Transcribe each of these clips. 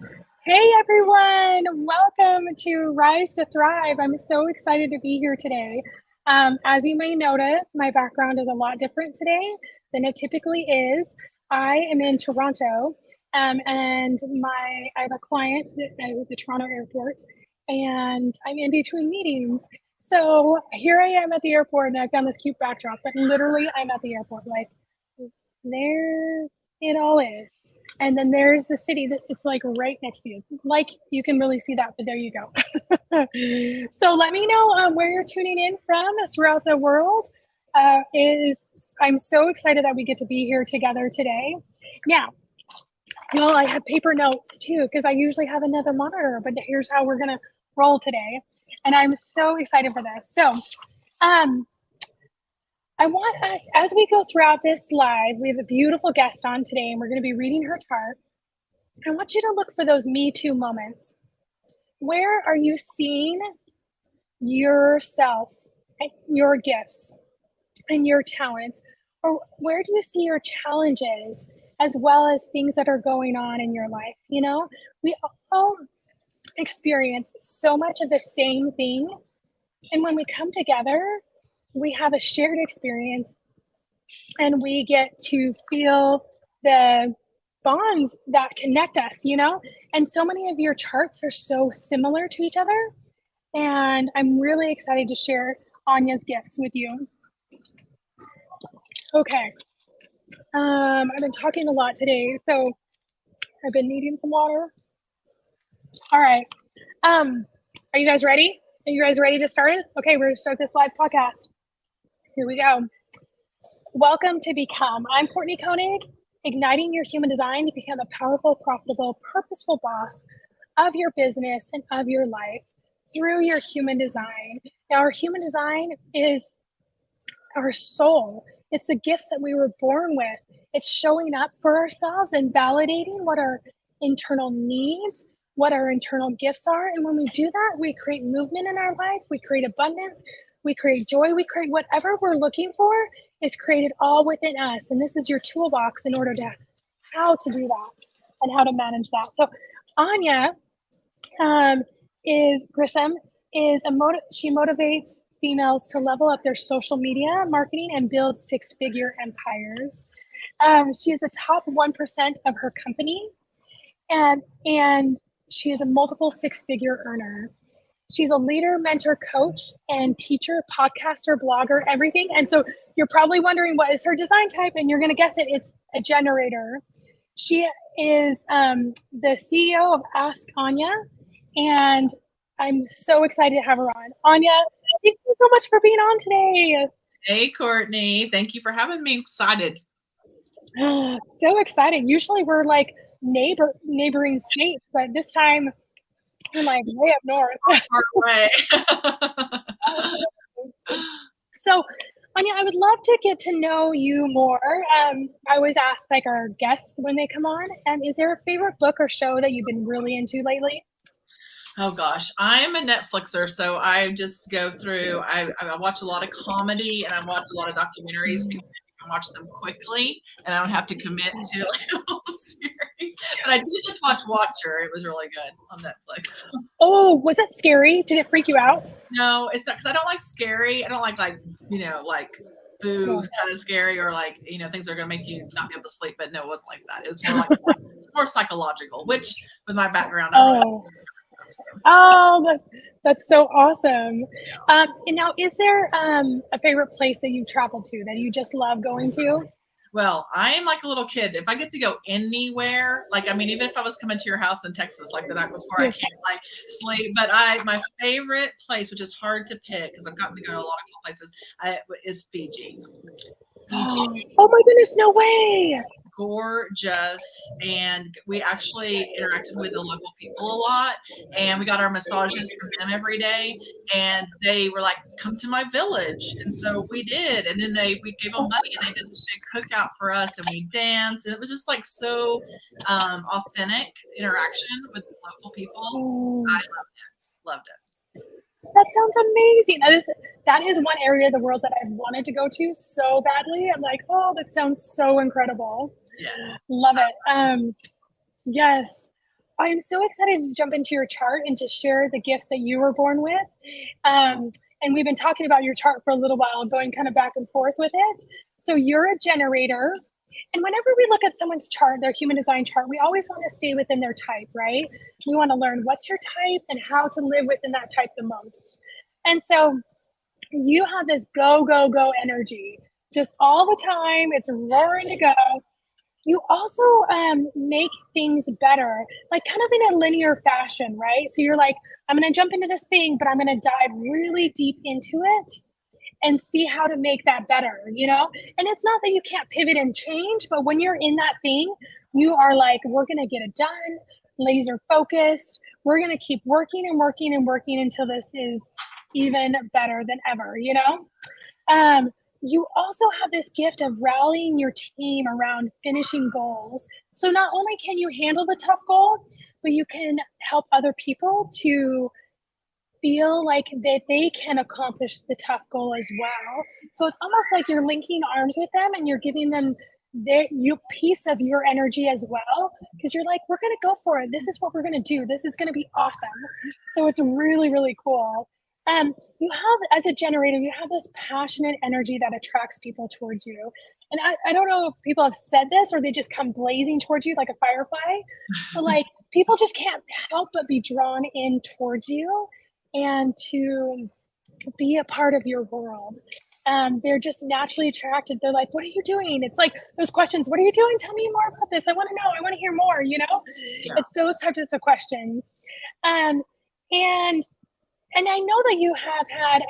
Hey everyone, welcome to Rise to Thrive. I'm so excited to be here today. As you may notice, my background is a lot different today than it typically is. I am in Toronto, and I have a client at the Toronto airport, and I'm in between meetings. So here I am at the airport, and I found this cute backdrop, but literally I'm at the airport, like there it all is. And then there's the city that it's like right next to you. Like you can really see that, but there you go. So let me know where you're tuning in from throughout the world. I'm so excited that we get to be here together today. Now, I have paper notes too because I usually have another monitor, but here's how we're gonna roll today, and I'm so excited for this. So, I want us, as we go throughout this live, we have a beautiful guest on today, and we're going to be reading her chart. I want you to look for those Me Too moments. Where are you seeing yourself, and your gifts, and your talents? Or where do you see your challenges, as well as things that are going on in your life? We all experience so much of the same thing. And when we come together, we have a shared experience and we get to feel the bonds that connect us, And so many of your charts are so similar to each other. And I'm really excited to share Anja's gifts with you. Okay. I've been talking a lot today, so I've been needing some water. All right. Are you guys ready? Are you guys ready to start it? Okay, we're going to start this live podcast. Here we go. Welcome to Become. I'm Courtney Koenig, igniting your human design to become a powerful, profitable, purposeful boss of your business and of your life through your human design. Now, our human design is our soul. It's the gifts that we were born with. It's showing up for ourselves and validating what our internal needs, what our internal gifts are. And when we do that, we create movement in our life. We create abundance. We create joy. We create whatever we're looking for is created all within us. And this is your toolbox in order to how to do that and how to manage that. So Anja Grissom she motivates females to level up their social media marketing and build six-figure empires. She is the top 1% of her company, and she is a multiple six-figure earner. She's a leader, mentor, coach, and teacher, podcaster, blogger, everything. And so you're probably wondering, what is her design type? And you're going to guess it. It's a generator. She is the CEO of Ask Anja, and I'm so excited to have her on. Anja, thank you so much for being on today. Hey, Courtney. Thank you for having me. Excited. So exciting. Usually we're like neighboring states, but this time we're like way up north. Far away. So, Anja, I would love to get to know you more. I always ask our guests when they come on, is there a favorite book or show that you've been really into lately? Oh gosh, I am a Netflixer, so I just go through. I watch a lot of comedy and I watch a lot of documentaries because I can watch them quickly and I don't have to commit to a whole series. But I did just watch Watcher. It was really good on Netflix. Oh, was it scary? Did it freak you out? No, it's not, because I don't like scary. I don't like boo kind of scary, or things that are going to make you not be able to sleep. But no, it wasn't like that. It was more like more psychological, which with my background, that's so awesome. And now, is there a favorite place that you've traveled to that you just love going to? Well, I am like a little kid. If I get to go anywhere, even if I was coming to your house in Texas like the night before, I can't sleep. But my favorite place, which is hard to pick because I've gotten to go to a lot of cool places, is Fiji. Oh my goodness, no way. Gorgeous. And we actually interacted with the local people a lot, and we got our massages from them every day, and they were like, come to my village. And so we did, and then we gave them money and they did this big cookout for us, and we danced, and it was just so authentic interaction with local people. I loved it. That sounds amazing. That is one area of the world that I've wanted to go to so badly. I'm like, oh, that sounds so incredible. Yeah. Love it. Yes. I'm so excited to jump into your chart and to share the gifts that you were born with. And we've been talking about your chart for a little while, going kind of back and forth with it. So you're a generator. And whenever we look at someone's chart, their human design chart, we always want to stay within their type, right? We want to learn what's your type and how to live within that type the most. And so you have this go, go, go energy just all the time. It's roaring to go. You also make things better, like kind of in a linear fashion, right? So you're like, I'm going to jump into this thing, but I'm going to dive really deep into it and see how to make that better, you know? And it's not that you can't pivot and change, but when you're in that thing, you are like, we're going to get it done, laser focused. We're going to keep working and working and working until this is even better than ever, you know? You also have this gift of rallying your team around finishing goals. So not only can you handle the tough goal, but you can help other people to feel like that they can accomplish the tough goal as well. So it's almost like you're linking arms with them and you're giving them you piece of your energy as well, because you're like, we're going to go for it. This is what we're going to do. This is going to be awesome. So it's really, really cool. You have, as a generator, you have this passionate energy that attracts people towards you. And I don't know if people have said this or they just come blazing towards you like a firefly, but like people just can't help but be drawn in towards you and to be a part of your world. They're just naturally attracted. They're like, what are you doing? It's like those questions, what are you doing? Tell me more about this. I want to know. I want to hear more, you know? Yeah. It's those types of questions. And I know that you have had,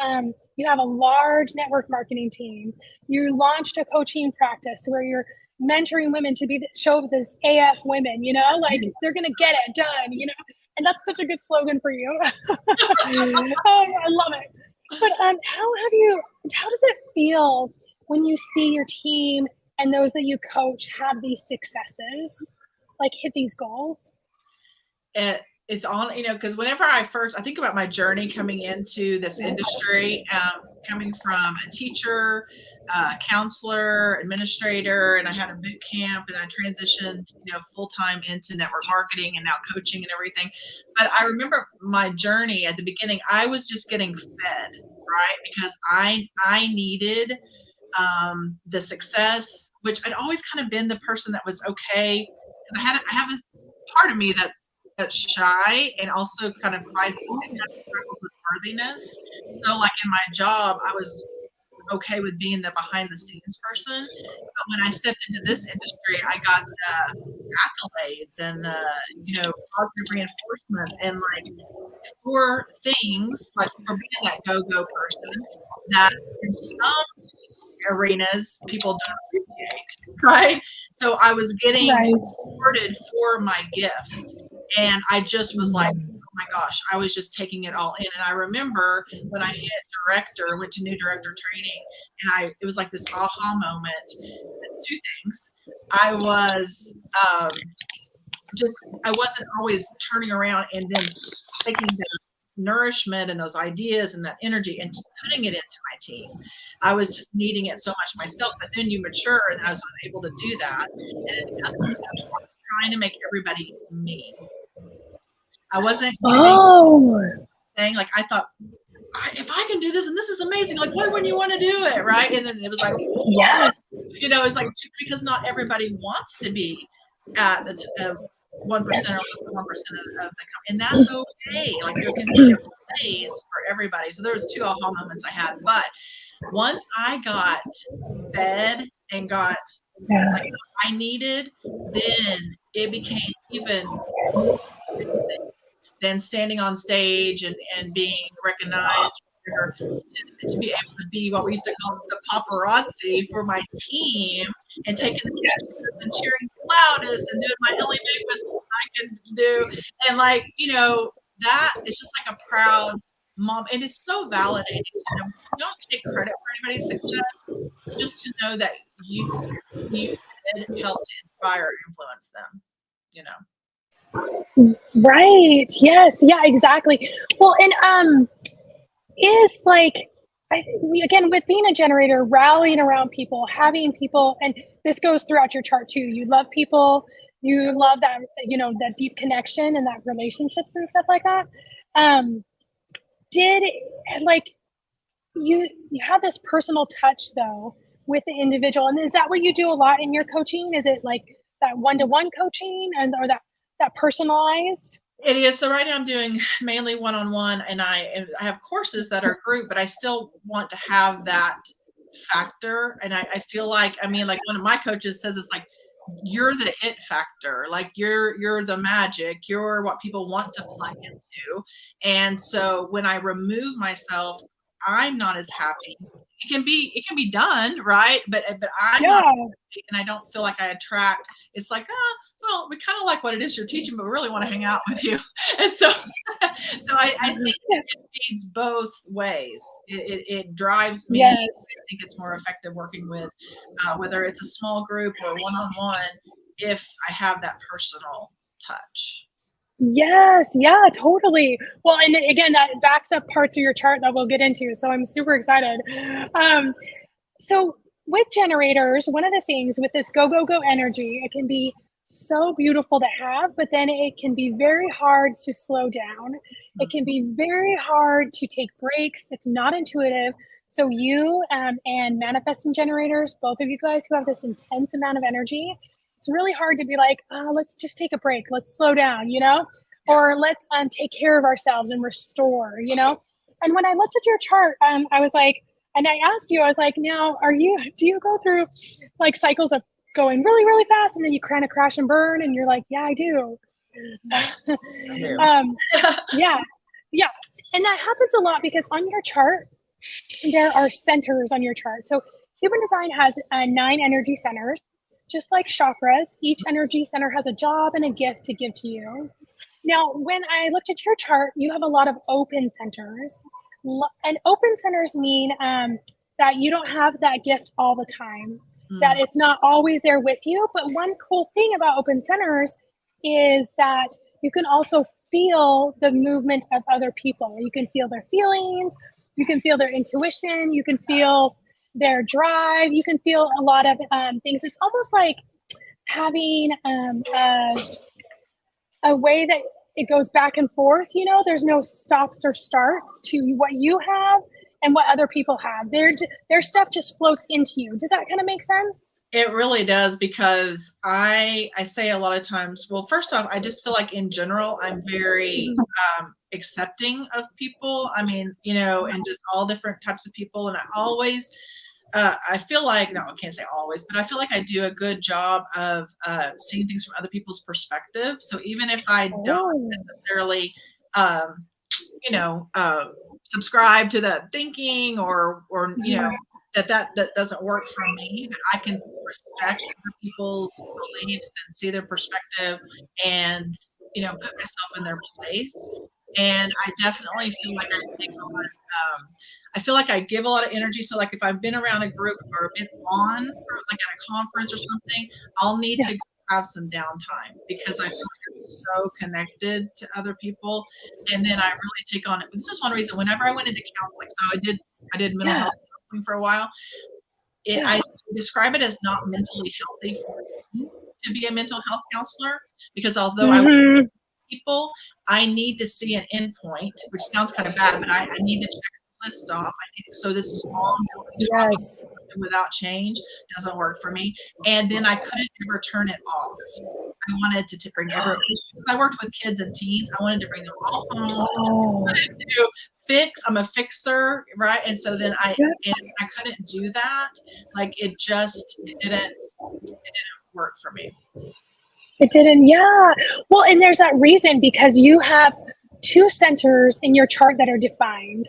you have a large network marketing team. You launched a coaching practice where you're mentoring women to show this AF women, you know, like they're going to get it done, you know, and that's such a good slogan for you. I love it. But how does it feel when you see your team and those that you coach have these successes, like hit these goals? It's on, you know, because whenever I think about my journey coming into this industry, coming from a teacher, counselor, administrator, and I had a boot camp and I transitioned, you know, full-time into network marketing and now coaching and everything. But I remember my journey at the beginning, I was just getting fed, right? Because I needed the success, which I'd always kind of been the person that was okay. I have a part of me that's shy and also kind of prideful and kind of struggles with worthiness. So like in my job, I was okay with being the behind the scenes person. But when I stepped into this industry, I got the accolades and the, you know, positive reinforcements and like for things, like for being that go-go person that in some arenas people don't appreciate, right? So I was getting rewarded for my gifts. And I just was like, oh my gosh, I was just taking it all in. And I remember when I hit director, went to new director training, and it was like this aha moment. Two things. I was I wasn't always turning around and then taking the nourishment and those ideas and that energy and putting it into my team. I was just needing it so much myself, but then you mature and I was able to do that. And I was trying to make everybody me. I wasn't saying like, I thought, if I can do this and this is amazing, like why wouldn't you want to do it, right? And then it was like, yes, you know, it's like because not everybody wants to be at the 1% or 1% of the company, and that's okay. Like there can be a place for everybody. So there was 2 aha moments I had, but once I got fed and got like I needed, then it became even more amazing than standing on stage and being recognized or to be able to be what we used to call the paparazzi for my team and taking the pictures and cheering the loudest and doing my Ellie Mae whistle I can do. And like, you know, that is just like a proud mom. And it's so validating to know. Don't take credit for anybody's success, just to know that you did help to inspire or influence them, you know. Right. Yes. Yeah, exactly. Well, and is like again with being a generator, rallying around people, having people, and this goes throughout your chart too. You love people, You love that, that deep connection and that relationships and stuff like that. Did like you have this personal touch though with the individual, and is that what you do a lot in your coaching? Is it like that one-to-one coaching or that personalized? It is. So right now I'm doing mainly one-on-one, and I have courses that are group, but I still want to have that factor. And I feel like, I mean, like one of my coaches says, it's like, you're the it factor. Like you're the magic. You're what people want to plug into. And so when I remove myself, I'm not as happy. It can be done, right? But I'm not happy, and I don't feel like I attract. It's like, well, we kind of like what it is you're teaching, but we really want to hang out with you. And so, I think it feeds both ways. It drives me. Yes. I think it's more effective working with, whether it's a small group or one-on-one, if I have that personal touch. Yes, yeah, totally. Well, and again, that backs up parts of your chart that we'll get into. So I'm super excited. So with generators, one of the things with this go, go, go energy, it can be so beautiful to have, but then it can be very hard to slow down. It can be very hard to take breaks. It's not intuitive. So you and manifesting generators, both of you guys who have this intense amount of energy, it's really hard to be like, let's just take a break. Let's slow down, or let's take care of ourselves and restore, And when I looked at your chart, I was like, and I asked you, I was like, now, do you go through like cycles of going really, really fast and then you kind of crash and burn? And you're like, yeah, I do. Yeah. And that happens a lot because on your chart, there are centers on your chart. So human design has 9 energy centers, just like chakras. Each energy center has a job and a gift to give to you. Now, when I looked at your chart, you have a lot of open centers. And open centers mean that you don't have that gift all the time, that it's not always there with you. But one cool thing about open centers is that you can also feel the movement of other people. You can feel their feelings. You can feel their intuition. You can feel their drive. You can feel a lot of things. It's almost like having a way that it goes back and forth. There's no stops or starts to what you have and what other people have. Their stuff just floats into you. Does that kind of make sense? It really does, because I say a lot of times, well, first off, I just feel like in general, I'm very accepting of people. I mean, and just all different types of people. And I always, I feel like, no, I can't say always, but I feel like I do a good job of seeing things from other people's perspective. So even if I don't necessarily, subscribe to the thinking or that doesn't work for me, but I can respect other people's beliefs and see their perspective and, put myself in their place. And I definitely feel like I feel like I give a lot of energy. So like if I've been around a group for a bit on, or like at a conference or something, I'll need to have some downtime because I feel like I'm so connected to other people. And then I really take on it. This is one reason whenever I went into counseling, so I did mental health counseling for a while. I describe it as not mentally healthy for me to be a mental health counselor, because although I work with people, I need to see an endpoint, which sounds kind of bad, but I need to check the list off. So this is all without change doesn't work for me. And then I couldn't ever turn it off. I wanted to bring everyone. I worked with kids and teens. I wanted to bring them all home. To fix. I'm a fixer, right? And so then I couldn't do that. Like it didn't work for me. It didn't, yeah. Well, and there's that reason, because you have 2 centers in your chart that are defined.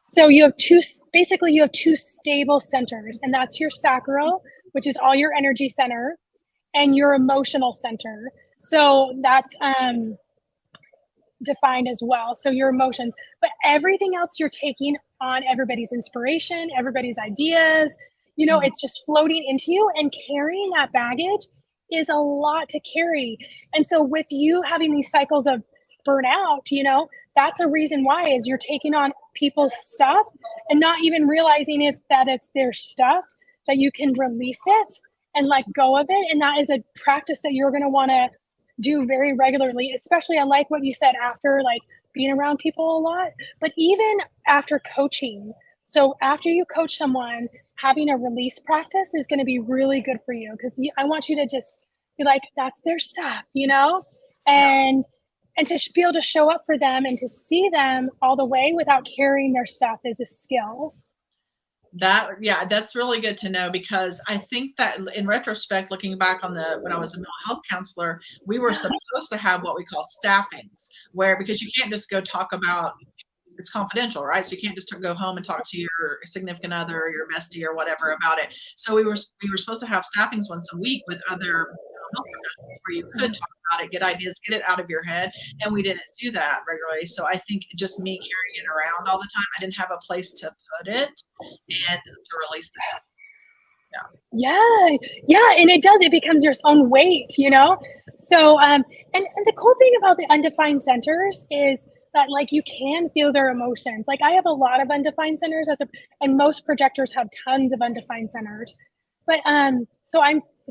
So you have two stable centers, and that's your sacral, which is all your energy center, and your emotional center. So that's defined as well. So your emotions, but everything else you're taking on everybody's inspiration, everybody's ideas, it's just floating into you, and carrying that baggage is a lot to carry. And so with you having these cycles of burnout, that's a reason why, is you're taking on people's stuff and not even realizing it's their stuff, that you can release it and let go of it. And that is a practice that you're going to want to do very regularly, especially I like what you said after like being around people a lot, but even after coaching. So after you coach someone, having a release practice is going to be really good for you, because I want you to just be like, that's their stuff, you know, and to be able to show up for them and to see them all the way without carrying their stuff is a skill. That's really good to know, because I think that in retrospect, looking back on when I was a mental health counselor, we were supposed to have what we call staffings, where, because you can't just go talk about, it's confidential, right? So you can't just go home and talk to your significant other or your bestie or whatever about it. So we were supposed to have staffings once a week with other health professionals where you could talk about it, get ideas, get it out of your head. And we didn't do that regularly. So I think just me carrying it around all the time, I didn't have a place to put it and to release it. Yeah, and it becomes your own weight, you know. So and the cool thing about the undefined centers is that like you can feel their emotions. Like I have a lot of undefined centers and most projectors have tons of undefined centers. But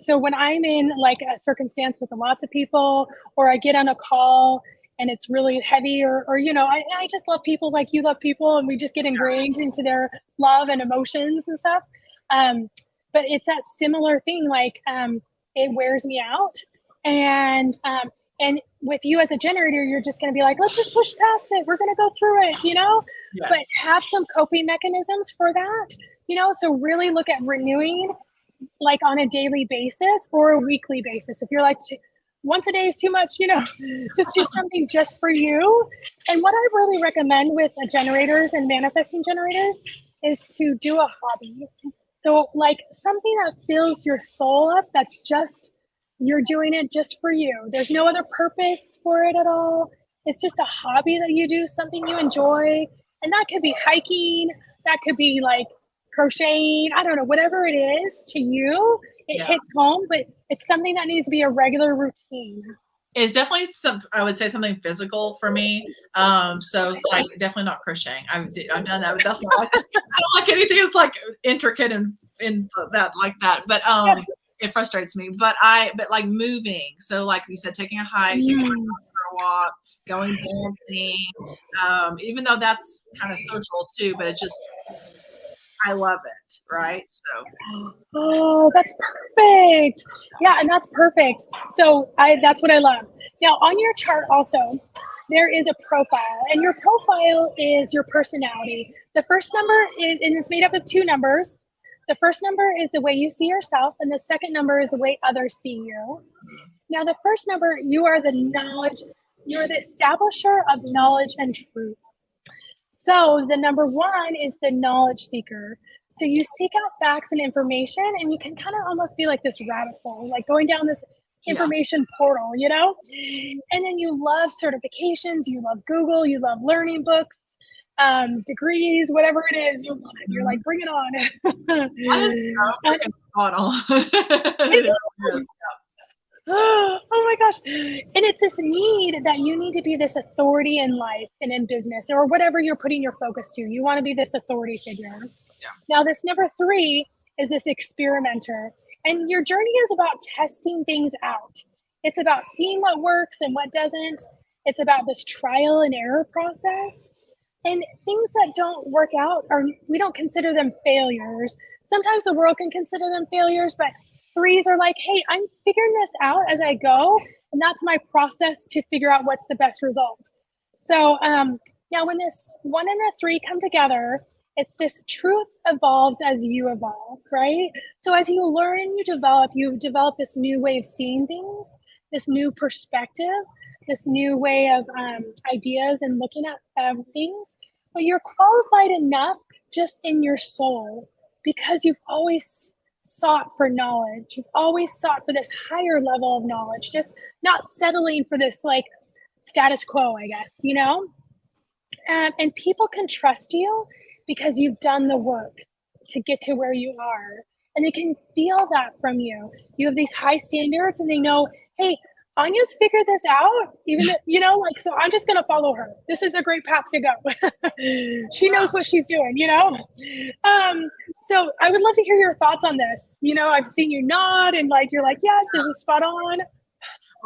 so when I'm in like a circumstance with lots of people, or I get on a call and it's really heavy, or you know, I just love people like you love people, and we just get ingrained into their love and emotions and stuff. But it's that similar thing, like it wears me out. And with you as a generator, you're just going to be like, let's just push past it. We're going to go through it, you know, Yes. But have some coping mechanisms for that, you know, so really look at renewing like on a daily basis or a weekly basis. If you're like, once a day is too much, you know, just do something just for you. And what I really recommend with generators and manifesting generators is to do a hobby. So like something that fills your soul up, that's just, you're doing it just for you. There's no other purpose for it at all. It's just a hobby that you do, something you enjoy. And that could be hiking, that could be like crocheting, I don't know, whatever it is to you, it hits home, but it's something that needs to be a regular routine. It's definitely I would say something physical for me. So like definitely not crocheting. I've done that, but that's not, I don't like anything that's like intricate and in that like that. But yes. It frustrates me. But like moving. So like you said, taking a hike, taking for a walk, going dancing. Even though that's kind of social too, but it's just, I love it, right? So. Oh, that's perfect. Yeah, and that's perfect. So that's what I love. Now on your chart also, there is a profile, and your profile is your personality. The first number is, and it's made up of two numbers. The first number is the way you see yourself, and the second number is the way others see you. Now the first number, you are the establisher of knowledge and truth. So the number one is the knowledge seeker. So you seek out facts and information, and you can kind of almost be like this rabbit hole, like going down this information portal, you know? And then you love certifications, you love Google, you love learning books, degrees, whatever it is, you love it. You're like, bring it on. That is so freaking spot on. Oh my gosh. And it's this need that you need to be this authority in life and in business or whatever you're putting your focus to. You want to be this authority figure. Yeah. Now, this number 3 is this experimenter. And your journey is about testing things out. It's about seeing what works and what doesn't. It's about this trial and error process. And things that don't work out, we don't consider them failures. Sometimes the world can consider them failures, but 3s are like, hey, I'm figuring this out as I go, and that's my process to figure out what's the best result. So now when this 1 and a 3 come together, it's this truth evolves as you evolve, right? So as you learn and you develop this new way of seeing things, this new perspective, this new way of ideas and looking at things, but you're qualified enough just in your soul because you've always sought for knowledge. You've always sought for this higher level of knowledge, just not settling for this like status quo, I guess, you know? And people can trust you because you've done the work to get to where you are. And they can feel that from you. You have these high standards and they know, hey, Anya's figured this out, even that, like, so I'm just going to follow her. This is a great path to go. She knows what she's doing. So I would love to hear your thoughts on this. I've seen you nod and like, you're like, yes, this is spot on.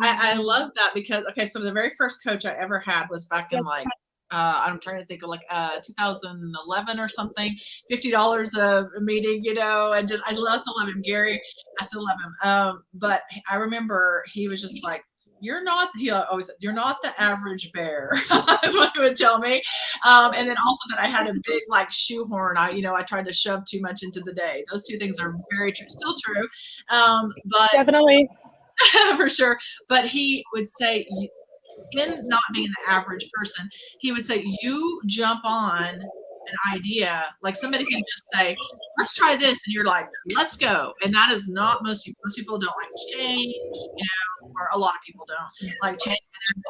I love that because, okay, so the very first coach I ever had was back in like, I'm trying to think of like 2011 or something, $50 a meeting, and just, I still love him, Gary. I still love him. But I remember he was just like, he always said, you're not the average bear. That's what he would tell me. And then also that I had a big like shoehorn. I tried to shove too much into the day. Those two things are very true, still true. But definitely. for sure. But he would say, in not being the average person, he would say, you jump on an idea, like somebody can just say, let's try this, and you're like, let's go. And that is not most people. Most people don't like change, or a lot of people don't like change,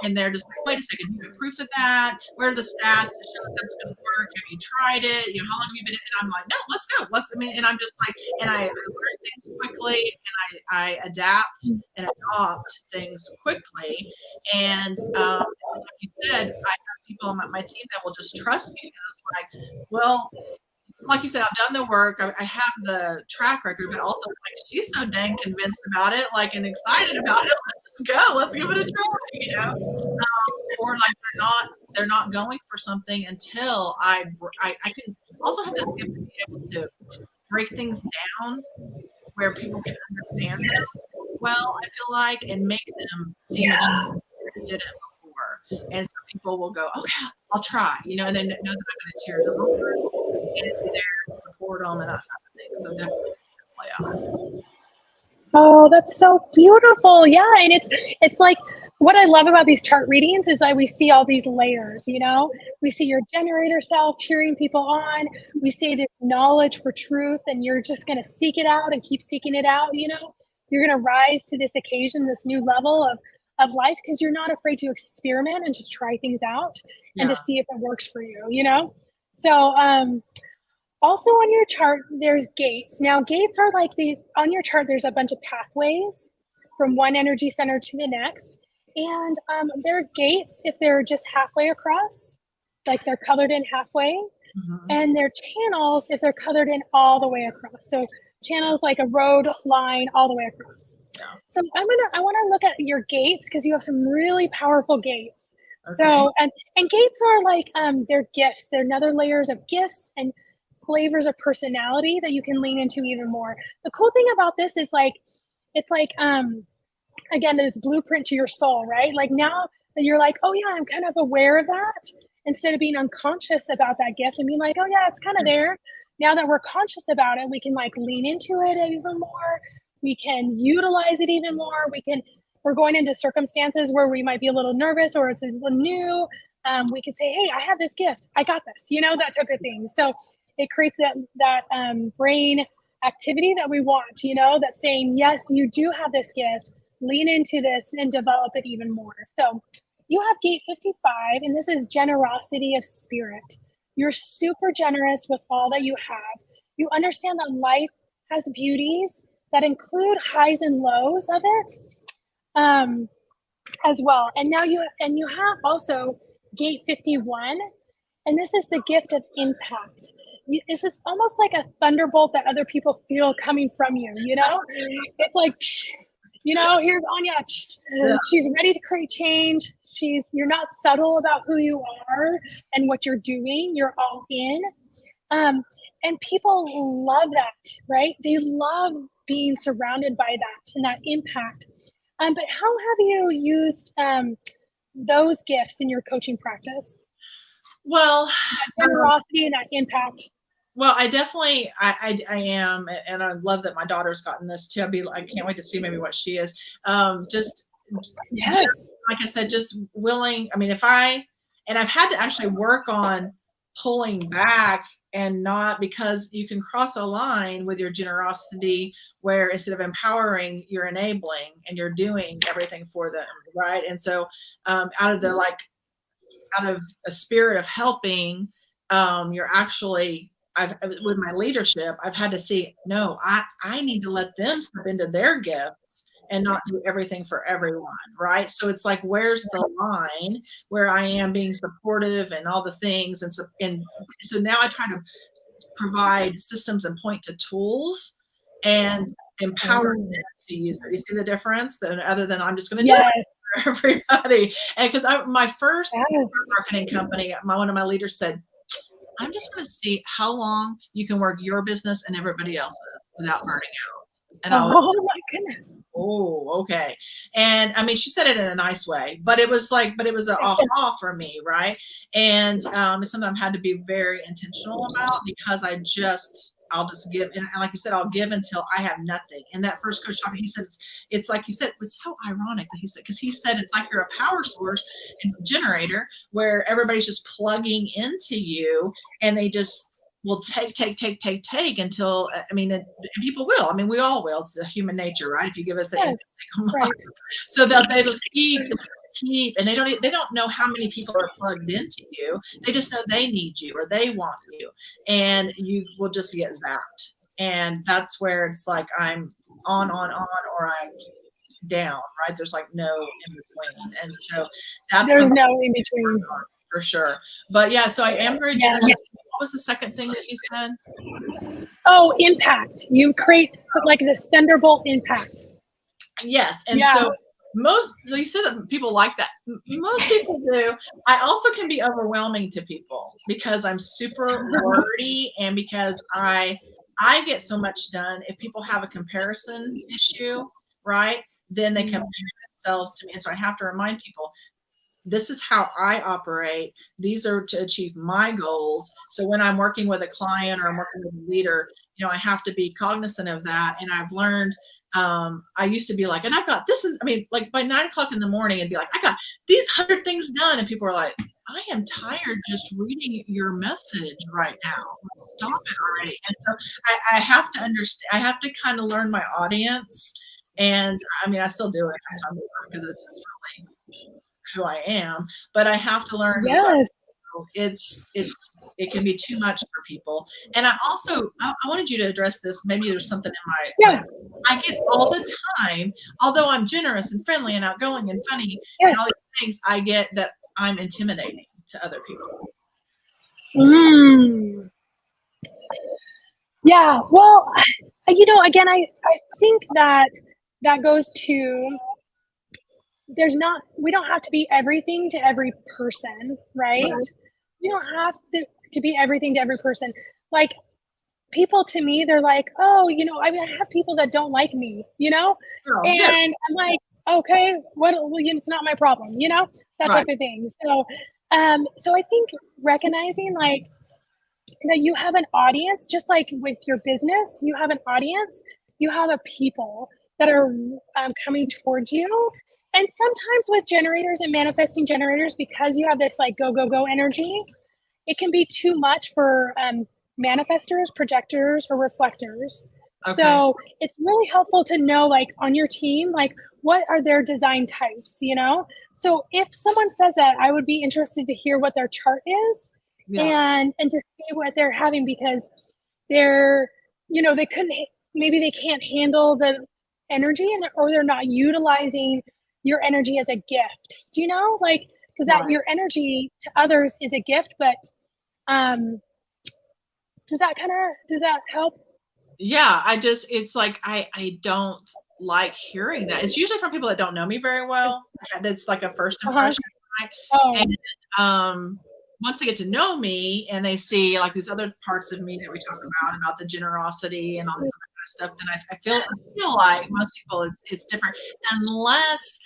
and they're just like, wait a second, you have proof of that? Where are the stats to show that that's going to work? Have you tried it? How long have you been in it? And I'm like, no, let's go. And I'm just like, and I learn things quickly, and I adapt and adopt things quickly. And like you said, I have people on my team that will just trust me. And it's like, well, like you said, I've done the work. I have the track record, but also like she's so dang convinced about it, like, and excited about it. Let's go. Let's give it a try. Or like they're not going for something until I can also have this gift to be able to break things down where people can understand them well, I feel like, and make them see much who did it before. And so people will go, okay, I'll try, and they know that I'm going to cheer them on and be there to support them and that type of thing. So definitely play out. Oh, that's so beautiful. Yeah. And it's like, what I love about these chart readings is that we see all these layers, we see your generator self cheering people on. We see this knowledge for truth, and you're just going to seek it out and keep seeking it out. You're going to rise to this occasion, this new level of life, because you're not afraid to experiment and just try things out and to see if it works for you. So, also on your chart, there's gates. Now, gates are like these, on your chart, there's a bunch of pathways from one energy center to the next. And they're gates if they're just halfway across, like they're colored in halfway. Mm-hmm. And they're channels if they're colored in all the way across. So channels like a road line all the way across. Yeah. So I want to look at your gates because you have some really powerful gates. Okay. So, and gates are like, they're gifts. They're another layers of gifts and flavors of personality that you can lean into even more. The cool thing about this is like, it's like, again, this blueprint to your soul, right? Like now that you're like, oh yeah, I'm kind of aware of that, instead of being unconscious about that gift and being like, oh yeah, it's kind of there. Now that we're conscious about it, we can like lean into it even more. We can utilize it even more. We're going into circumstances where we might be a little nervous or it's a little new. We could say, hey, I have this gift. I got this, that type of thing. So it creates that brain activity that we want, that's saying, yes, you do have this gift. Lean into this and develop it even more. So you have gate 55, and this is generosity of spirit. You're super generous with all that you have. You understand that life has beauties that include highs and lows of it as well. And now you have also gate 51, and this is the gift of impact. This is almost like a thunderbolt that other people feel coming from you, It's like, here's Anja. Yeah. She's ready to create change. You're not subtle about who you are and what you're doing. You're all in. And people love that, right? They love being surrounded by that and that impact. But how have you used those gifts in your coaching practice? Well, that generosity and that impact. Well, I definitely, I am, and I love that my daughter's gotten this too. I can't wait to see maybe what she is. Just like I said, just willing. I mean, I've had to actually work on pulling back and not, because you can cross a line with your generosity where instead of empowering, you're enabling and you're doing everything for them, right? And so, out of a spirit of helping, you're actually. With my leadership, I've had to see, no, I need to let them step into their gifts and not do everything for everyone, right? So it's like, where's the line where I am being supportive and all the things, and so now I try to provide systems and point to tools and empower them to use it. You see the difference? Other than I'm just going to do it for everybody. And because my first marketing company, one of my leaders said, I'm just going to see how long you can work your business and everybody else's without burning out. And I was, oh my goodness. Oh, okay. And I mean, she said it in a nice way, but it was an aha for me, right? And it's something I've had to be very intentional about, because I'll just give, and like you said, I'll give until I have nothing. And that first coach talking, he said, it's like you said, it was so ironic that he said, because he said it's like you're a power source and generator where everybody's just plugging into you, and they just will take until, I mean, and people will. I mean, we all will. It's a human nature, right? If you give us an right. So they just keep, and they don't know how many people are plugged into you. They just know they need you or they want you, and you will just get zapped. And that's where it's like I'm on, or I'm down, right? There's like no in between. And so there's no in between. For sure. But yeah, so I am very generous. What was the second thing that you said? Oh, impact. You create like this thunderbolt impact. Yes. And so you said that people like that. Most people do. I also can be overwhelming to people because I'm super wordy, and because I get so much done. If people have a comparison issue, right, then they compare themselves to me. And so I have to remind people, this is how I operate. These are to achieve my goals. So when I'm working with a client or I'm working with a leader, I have to be cognizant of that. And I've learned, I used to be like, and I've got this, I mean, like by 9 o'clock in the morning, and be like, I got these 100 things done. And people are like, I am tired just reading your message right now. Stop it already. And so I have to understand, I have to kind of learn my audience. And I mean, I still do it from time to time because it's just really who I am, but I have to learn. It can be too much for people. And I wanted you to address this. Maybe there's something in my I get all the time, although I'm generous and friendly and outgoing and funny and all these things, I get that I'm intimidating to other people. Yeah, well, again, I think that goes to, we don't have to be everything to every person, right? We don't have to be everything to every person. Like, people to me, they're like, oh, I mean, I have people that don't like me, and I'm like, okay, it's not my problem, that type of thing. So, so I think recognizing like that you have an audience, just like with your business, you have an audience, you have a people that are coming towards you. And sometimes with generators and manifesting generators, because you have this like go, go, go energy, it can be too much for manifestors, projectors, or reflectors. So it's really helpful to know, like, on your team, like, what are their design types, So if someone says that, I would be interested to hear what their chart is and to see what they're having, because they're, maybe they can't handle the energy, or they're not utilizing your energy as a gift. Do you know? Like, because that your energy to others is a gift, but does that help? Yeah, it's like I don't like hearing that. It's usually from people that don't know me very well. That's like a first impression. Right? And once they get to know me and they see like these other parts of me that we talk about the generosity and all this other kind of stuff, then I feel like most people it's different, unless,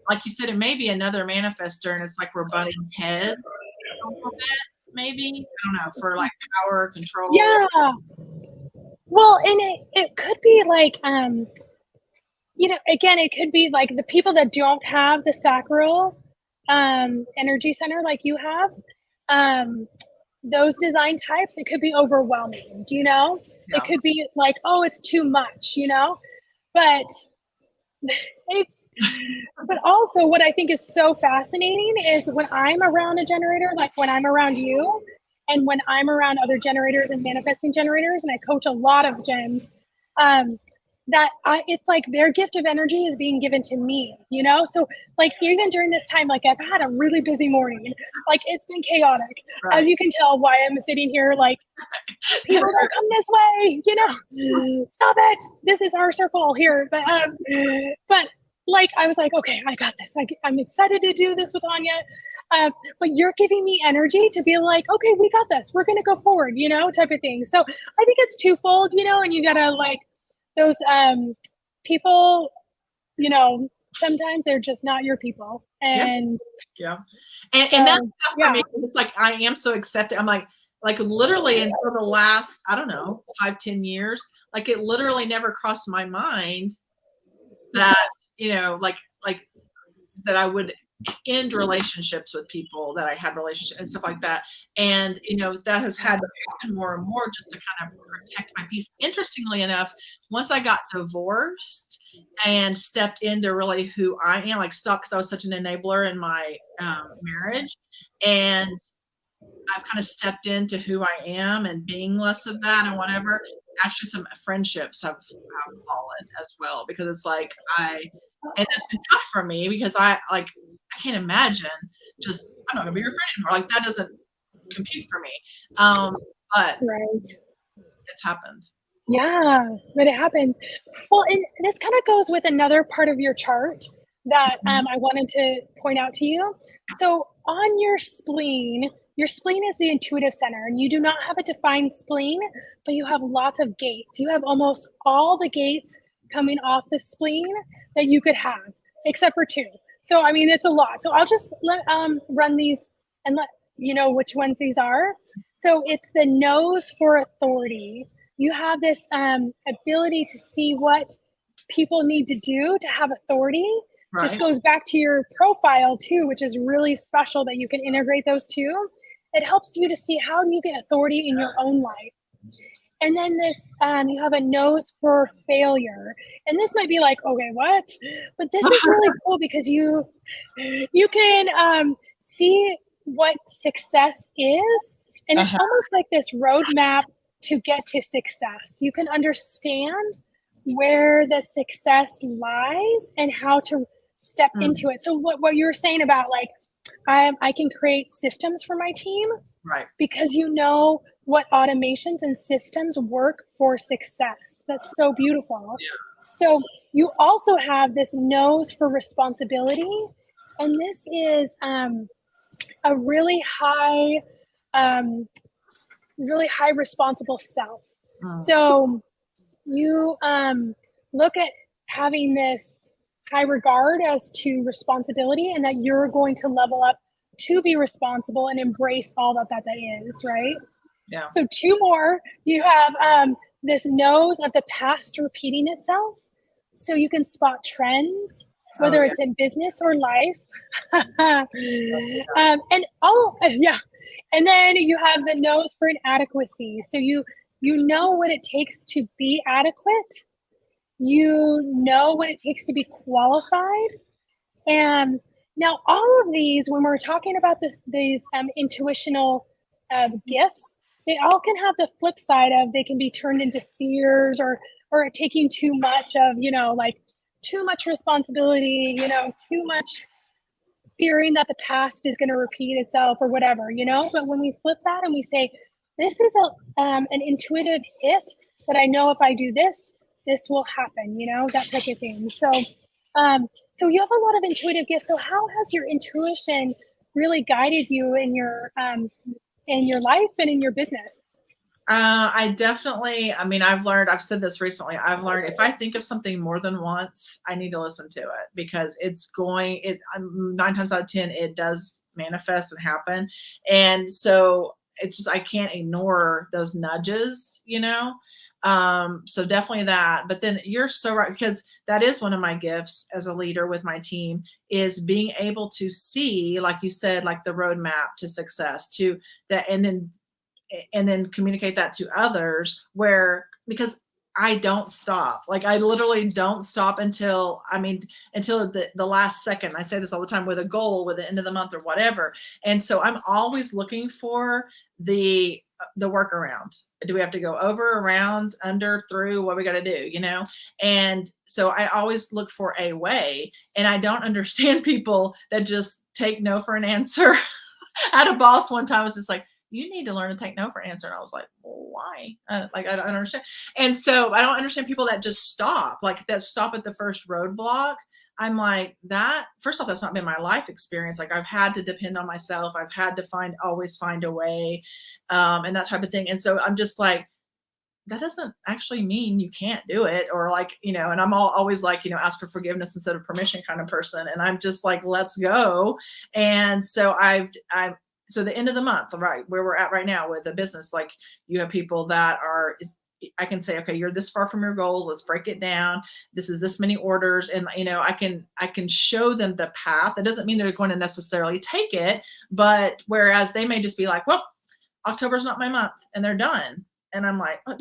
like you said, it may be another manifestor and it's like we're butting heads a little bit, maybe. I don't know, for like power, control. Yeah. Well, and it could be like, again, it could be like the people that don't have the sacral energy center like you have, those design types, it could be overwhelming, It could be like, oh, it's too much, but but also what I think is so fascinating is when I'm around a generator, like when I'm around you, and when I'm around other generators and manifesting generators, and I coach a lot of gens, that it's like their gift of energy is being given to me, you know? So like even during this time, like I've had a really busy morning, like it's been chaotic, Right. as you can tell why I'm sitting here, like people don't come this way, you know, stop it. This is our circle here. But like, I was like, okay, I got this. I'm excited to do this with Anja. But you're giving me energy to be like, okay, we got this. We're going to go forward, you know, type of thing. So I think it's twofold, you know, and you got to like, those people, you know, sometimes they're just not your people. And yeah. So, and that's stuff for yeah. me. It's like I am so accepted. I'm like literally until the last, I don't know, 5-10 years, like it literally never crossed my mind that, you know, like that I would end relationships with people that I had relationships and stuff like that. And, you know, that has had to happen more and more just to kind of protect my peace. Interestingly enough, once I got divorced and stepped into really who I am, like stopped, because I was such an enabler in my marriage, and I've kind of stepped into who I am and being less of that and whatever. Actually, some friendships have fallen as well, because it's like and it's been tough for me because I can't imagine just, I'm not gonna be your friend anymore. Like that doesn't compute for me. But Right. it's happened. Yeah, but it happens. Well, and this kind of goes with another part of your chart that I wanted to point out to you. So on your spleen is the intuitive center, and you do not have a defined spleen, but you have lots of gates. You have almost all the gates coming off the spleen that you could have, except for 2. So, I mean, it's a lot. So I'll just run these and let you know which ones these are. So it's the nose for authority. You have this ability to see what people need to do to have authority. Right. This goes back to your profile too, which is really special that you can integrate those two. It helps you to see how do you get authority in your own life. And then this, you have a nose for failure. And this might be like, okay, what? But this is really cool because you can see what success is. And it's almost like this roadmap to get to success. You can understand where the success lies and how to step into it. So what you were saying about like, I can create systems for my team, right? Because you know what automations and systems work for success. That's so beautiful. Yeah. So you also have this nose for responsibility, and this is a really high responsible self. So you look at having this high regard as to responsibility, and that you're going to level up to be responsible and embrace all that is, right? Yeah. So 2 more. You have this nose of the past repeating itself. So you can spot trends, whether it's in business or life. And then you have the nose for inadequacy. So you know what it takes to be adequate. You know what it takes to be qualified. And now all of these, when we're talking about these intuitional gifts, they all can have the flip side of they can be turned into fears or taking too much of, you know, like too much responsibility, you know, too much fearing that the past is going to repeat itself or whatever, you know. But when we flip that and we say, this is an intuitive hit that I know if I do this, this will happen, you know, that type of thing. So so you have a lot of intuitive gifts. So how has your intuition really guided you in your life and in your business? I definitely, I mean, I've said this recently, I've learned if I think of something more than once, I need to listen to it, because it's 9 times out of 10, it does manifest and happen. And so it's just, I can't ignore those nudges, you know? So definitely that. But then you're so right, because that is one of my gifts as a leader with my team, is being able to see, like you said, like the roadmap to success, to that, and then communicate that to others, because I don't stop. Like I literally don't stop until the last second. I say this all the time, with a goal, with the end of the month or whatever. And so I'm always looking for the the workaround? Do we have to go over, around, under, through? What we got to do, you know? And so I always look for a way, and I don't understand people that just take no for an answer. I had a boss one time was just like, you need to learn to take no for an answer. And I was like, well, why? Like, I don't understand. And so I don't understand people that just stop, like that stop at the first roadblock. I'm like, that, first off, that's not been my life experience. Like, I've had to depend on myself. I've had to always find a way, and that type of thing. And so I'm just like, that doesn't actually mean you can't do it, or like, you know, and I'm always like, you know, ask for forgiveness instead of permission kind of person. And I'm just like, let's go. And so so the end of the month, right where we're at right now with the business, like, you have people that I can say, okay, you're this far from your goals. Let's break it down. This is this many orders. And, you know, I can show them the path. It doesn't mean they're going to necessarily take it, but whereas they may just be like, well, October's not my month, and they're done. And I'm like, oh,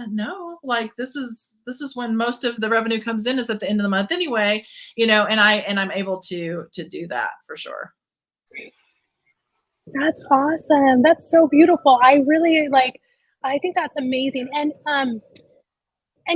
no, like, this is when most of the revenue comes in, is at the end of the month anyway, you know, and I'm able to do that for sure. That's awesome. That's so beautiful. I really I think that's amazing. And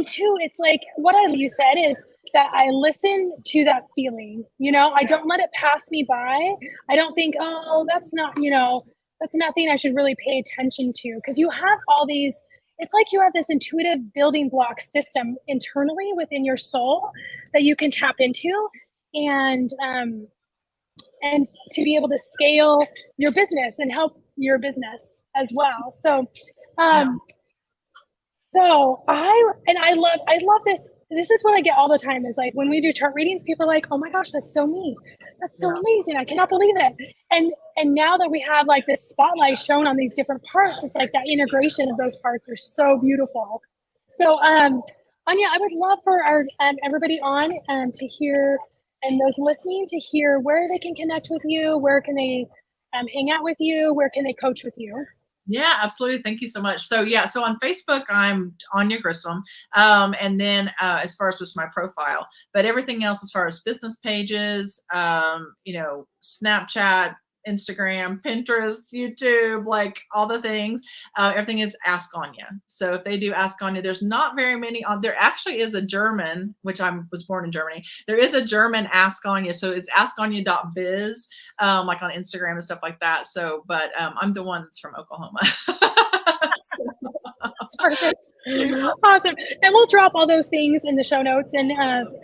two, it's like what you said is that I listen to that feeling, you know, I don't let it pass me by. I don't think, oh, that's not, you know, that's nothing I should really pay attention to. Because you have all these, it's like you have this intuitive building block system internally within your soul that you can tap into. And to be able to scale your business and help your business as well. So, I love this. This is what I get all the time is like, when we do chart readings, people are like, oh my gosh, that's so me. That's so amazing. I cannot believe it. And now that we have like this spotlight shown on these different parts, it's like that integration of those parts are so beautiful. So, Anja, I would love for our everybody on to hear, and those listening to hear where they can connect with you, where can they hang out with you, where can they coach with you? Yeah, absolutely. Thank you so much. So so on Facebook, I'm Anja Grissom. And then as far as just my profile, but everything else, as far as business pages, you know, Snapchat, Instagram, Pinterest, YouTube, like all the things, everything is Ask Anja. So if they do Ask Anja, there's not very many on there. Actually is a German, which I was born in Germany. There is a German Ask Anja. So it's askanja.biz, like on Instagram and stuff like that. So, but I'm the one that's from Oklahoma. That's perfect. Awesome. And we'll drop all those things in the show notes and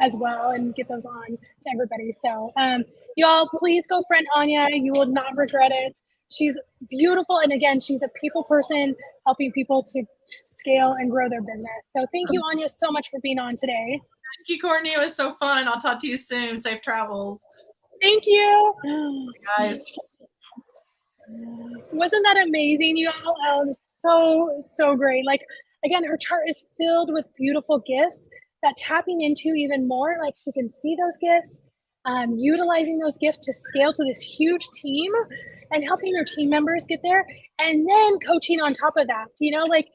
as well, and get those on to everybody. So y'all, please go friend Anja. You will not regret it. She's beautiful. And again, she's a people person helping people to scale and grow their business. So thank you, Anja, so much for being on today. Thank you, Courtney. It was so fun. I'll talk to you soon. Safe travels. Thank you. Guys. Wasn't that amazing, you all? So great. Like, again, her chart is filled with beautiful gifts that tapping into even more, like you can see those gifts, utilizing those gifts to scale to this huge team and helping their team members get there, and then coaching on top of that, you know, like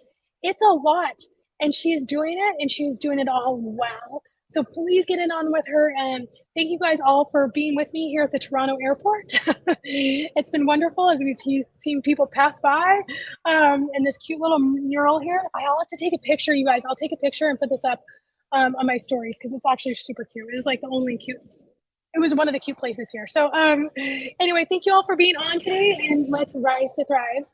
it's a lot, and she's doing it, and she's doing it all well. So please get in on with her. And thank you guys all for being with me here at the Toronto airport. It's been wonderful as we've seen people pass by, and this cute little mural here. I'll have to take a picture, you guys. I'll take a picture and put this up on my stories, because it's actually super cute. It was like it was one of the cute places here. So anyway, thank you all for being on today, and let's rise to thrive.